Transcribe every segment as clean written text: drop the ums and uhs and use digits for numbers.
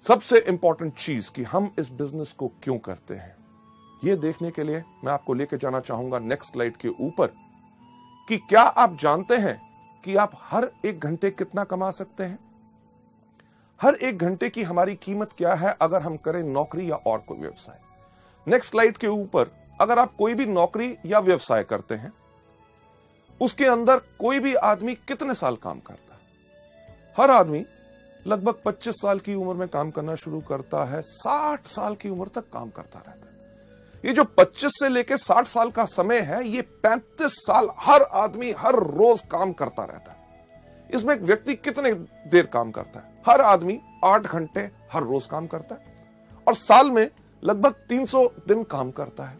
सबसे इंपॉर्टेंट चीज कि हम इस बिजनेस को क्यों करते हैं, यह देखने के लिए मैं आपको लेके जाना चाहूंगा नेक्स्ट स्लाइड के ऊपर कि क्या आप जानते हैं कि आप हर एक घंटे कितना कमा सकते हैं। हर एक घंटे की हमारी कीमत क्या है अगर हम करें नौकरी या और कोई व्यवसाय। नेक्स्ट स्लाइड के ऊपर अगर आप कोई भी नौकरी या व्यवसाय करते हैं, उसके अंदर कोई भी आदमी कितने साल काम करता है। हर आदमी लगभग 25 साल की उम्र में काम करना शुरू करता है, 60 साल की उम्र तक काम करता रहता है। ये जो 25 से लेकर 60 साल का समय है, ये 35 साल हर आदमी हर रोज काम करता रहता है। इसमें एक व्यक्ति कितने देर काम करता है? हर आदमी 8 घंटे हर रोज काम करता है और साल में लगभग 300 दिन काम करता है।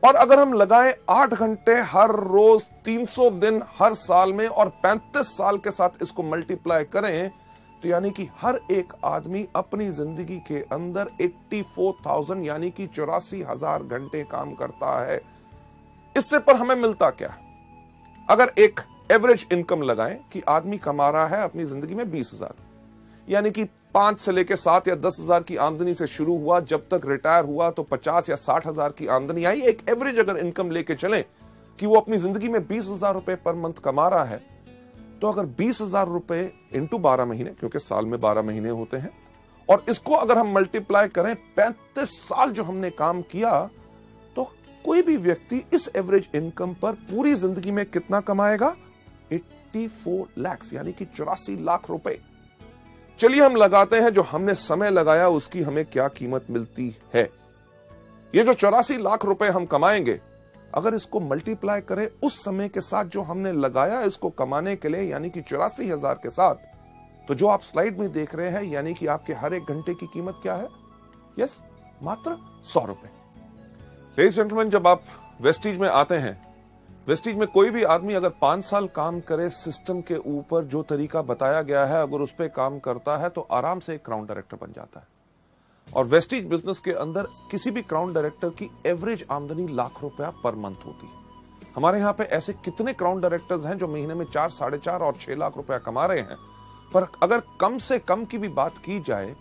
और अगर हम लगाएं 8 घंटे हर रोज 300 दिन हर साल में और 35 साल के साथ इसको मल्टीप्लाई करें तो यानी कि हर एक आदमी अपनी जिंदगी के अंदर 84,000 यानी कि 84,000 घंटे काम करता है। इससे पर हमें मिलता क्या है? अगर एक एवरेज इनकम लगाएं कि आदमी कमा रहा है अपनी जिंदगी में 20,000, यानी कि 5 से लेकर 7 या 10,000 की आमदनी से शुरू हुआ, जब तक रिटायर हुआ तो 50 या 60,000 की आमदनी आई। एक एवरेज अगर इनकम लेके चलें कि वो अपनी जिंदगी में 20,000 रुपए पर मंथ कमा रहा है, तो अगर 20,000 रुपए इंटू 12 महीने, क्योंकि साल में 12 महीने होते हैं, और इसको अगर हम मल्टीप्लाई करें 35 साल जो हमने काम किया, तो कोई भी व्यक्ति इस एवरेज इनकम पर पूरी जिंदगी में कितना कमाएगा? 84 लाख यानी कि 84 लाख रुपए। चलिए हम लगाते हैं जो हमने समय लगाया उसकी हमें क्या कीमत मिलती है। ये जो 84 लाख रुपए हम कमाएंगे, अगर इसको मल्टीप्लाई करें उस समय के साथ जो हमने लगाया इसको कमाने के लिए, यानी कि 84,000 के साथ, तो जो आप स्लाइड में देख रहे हैं यानी कि आपके हर एक घंटे की कीमत क्या है? यस, मात्र 100 रुपए। लेडीज जेंटलमैन, जब आप वेस्टीज में आते हैं, वेस्टीज में कोई भी आदमी अगर 5 साल काम करे सिस्टम के ऊपर जो तरीका बताया गया है, अगर उस पर काम करता है तो आराम से एक क्राउन डायरेक्टर बन जाता है। और वेस्टीज बिजनेस के अंदर किसी भी क्राउन डायरेक्टर की एवरेज आमदनी लाख रुपया पर मंथ होती है। हमारे यहां पे ऐसे कितने क्राउन डायरेक्टर्स हैं जो महीने में 4, 4.5 और 6 लाख रुपया कमा रहे हैं। पर अगर कम से कम की भी बात की जाए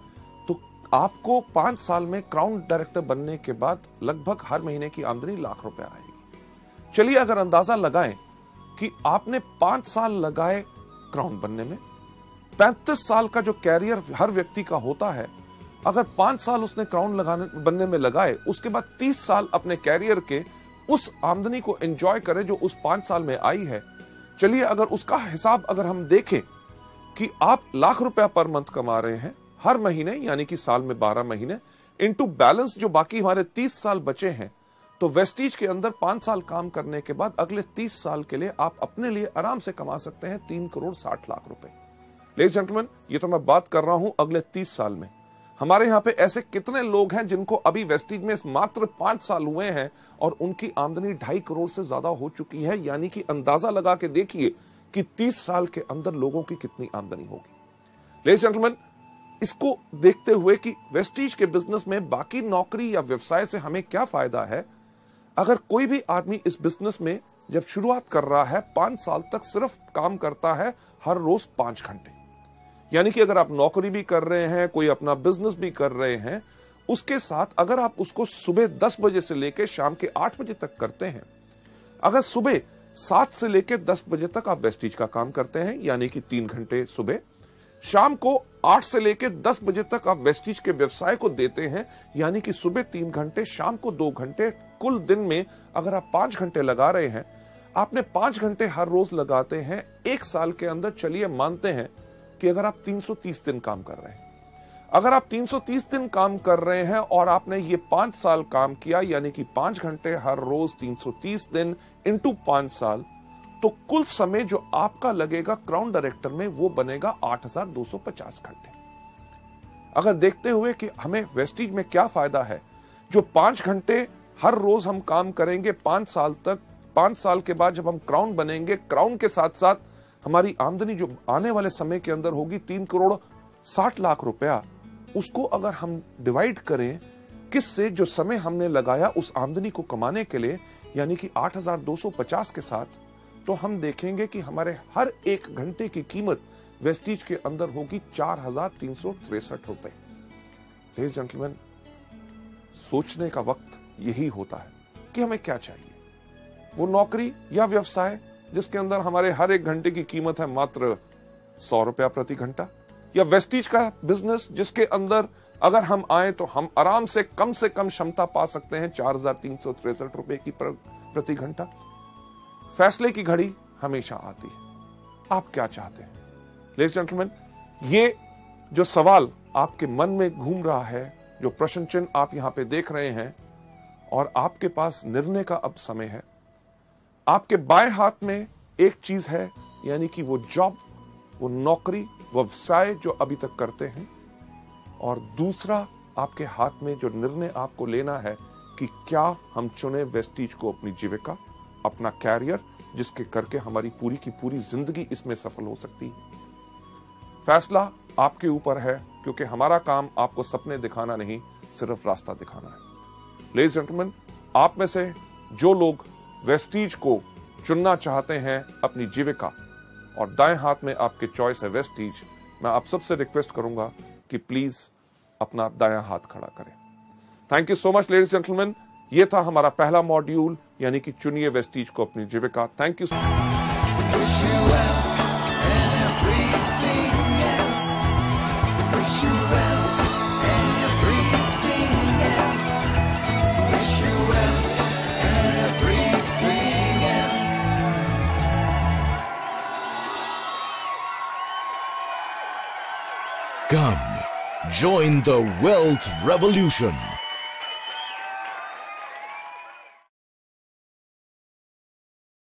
तो आपको 5 साल में क्राउन डायरेक्टर बनने के बाद लगभग हर महीने की आमदनी लाख रुपया आएगी। चलिए अगर अंदाजा लगाएं कि आपने 5 साल लगाए क्राउन बनने में, 35 साल का जो कैरियर हर व्यक्ति का होता है, अगर 5 साल उसने क्राउन बनने में लगाए, उसके बाद 30 साल अपने कैरियर के उस आमदनी को एंजॉय करे जो उस 5 साल में आई है। चलिए अगर उसका हिसाब अगर हम देखें कि आप लाख रुपया पर मंथ कमा रहे हैं हर महीने, यानी कि साल में 12 महीने, इंटू बैलेंस जो बाकी हमारे 30 साल बचे हैं, तो वेस्टीज के अंदर 5 साल काम करने के बाद अगले 30 साल के लिए आप अपने लिए आराम से कमा सकते हैं 3 करोड़ 60 लाख रुपए। लेडीज जेंटलमैन, ये तो मैं बात कर रहा हूं अगले 30 साल में। हमारे यहां पे ऐसे कितने लोग हैं जिनको अभी वेस्टीज में मात्र 5 साल हुए हैं और उनकी आमदनी 2.5 करोड़ से ज्यादा हो चुकी है। यानी कि अंदाजा लगा के देखिए कि 30 साल के अंदर लोगों की कितनी आमदनी होगी। लेडीज जेंटलमैन, इसको देखते हुए कि वेस्टीज के बिजनेस में बाकी नौकरी या व्यवसाय से हमें क्या फायदा है, अगर कोई भी आदमी इस बिजनेस में जब शुरुआत कर रहा है 5 साल तक सिर्फ काम करता है हर रोज 5 घंटे, यानी कि अगर आप नौकरी भी कर रहे हैं, कोई अपना बिजनेस भी कर रहे हैं, उसके साथ अगर आप उसको सुबह 10 बजे से लेकर शाम के 8 बजे तक करते हैं, अगर सुबह 7 से लेकर 10 बजे तक आप वेस्टीज का काम करते हैं, यानी कि 3 घंटे सुबह, शाम को 8 से लेकर 10 बजे तक आप वेस्टीज के व्यवसाय को देते हैं, यानी कि सुबह 3 घंटे, शाम को 2 घंटे, कुल दिन में अगर आप 5 घंटे लगा रहे हैं, आपने 5 घंटे हर रोज लगाते हैं, 1 साल के अंदर चलिए मानते हैं कि अगर आप 330 दिन काम कर रहे हैं, अगर आप 330 दिन काम कर रहे हैं और आपने ये 5 साल काम किया, यानी कि 5 घंटे हर रोज 330 दिन इंटू 5 साल, तो कुल समय जो आपका लगेगा क्राउन डायरेक्टर में वो बनेगा 8,250 घंटे। अगर देखते हुए कि हमें वेस्टीज में क्या फायदा है, जो 5 घंटे हर रोज हम काम करेंगे 5 साल तक, 5 साल के बाद जब हम क्राउन बनेंगे, क्राउन के साथ साथ हमारी आमदनी जो आने वाले समय के अंदर होगी 3 करोड़ 60 लाख रुपया, उसको अगर हम डिवाइड करें किससे, जो समय हमने लगाया उस आमदनी को कमाने के लिए, यानी कि 8,250 के साथ, तो हम देखेंगे कि हमारे हर एक घंटे की कीमत वेस्टीज के अंदर होगी 4,363 रुपए। लेडीज जेंटलमैन, सोचने का वक्त यही होता है कि हमें क्या चाहिए। वो नौकरी या व्यवसाय जिसके अंदर हमारे हर एक घंटे की कीमत है मात्र 100 रुपया प्रति घंटा, या वेस्टीज का बिजनेस जिसके अंदर अगर हम आए तो हम आराम से कम क्षमता पा सकते हैं 4,363 रुपए की प्रति घंटा। फैसले की घड़ी हमेशा आती है। आप क्या चाहते हैं? लेडीज जेंटलमैन, ये जो सवाल आपके मन में घूम रहा है, जो प्रश्न चिन्ह आप यहां पे देख रहे हैं, और आपके पास निर्णय का अब समय है। आपके बाएं हाथ में एक चीज है, यानी कि वो जॉब, वो नौकरी, व्यवसाय जो अभी तक करते हैं, और दूसरा आपके हाथ में जो निर्णय आपको लेना है कि क्या हम चुने वेस्टीज को अपनी जीविका, अपना कैरियर, जिसके करके हमारी पूरी की पूरी जिंदगी इसमें सफल हो सकती है। फैसला आपके ऊपर है, क्योंकि हमारा काम आपको सपने दिखाना नहीं, सिर्फ रास्ता दिखाना है। लेडीज जेंटलमैन, आप में से जो लोग वेस्टीज को चुनना चाहते हैं अपनी जीविका, और दाएं हाथ में आपके चॉइस है वेस्टीज, मैं आप सबसे रिक्वेस्ट करूंगा कि प्लीज अपना दायां हाथ खड़ा करें। Thank you so much ladies gentleman. ये था हमारा पहला मॉड्यूल, यानी कि चुनिए वेस्टीज को अपनी जीविका। Thank you. Come, join the wealth revolution.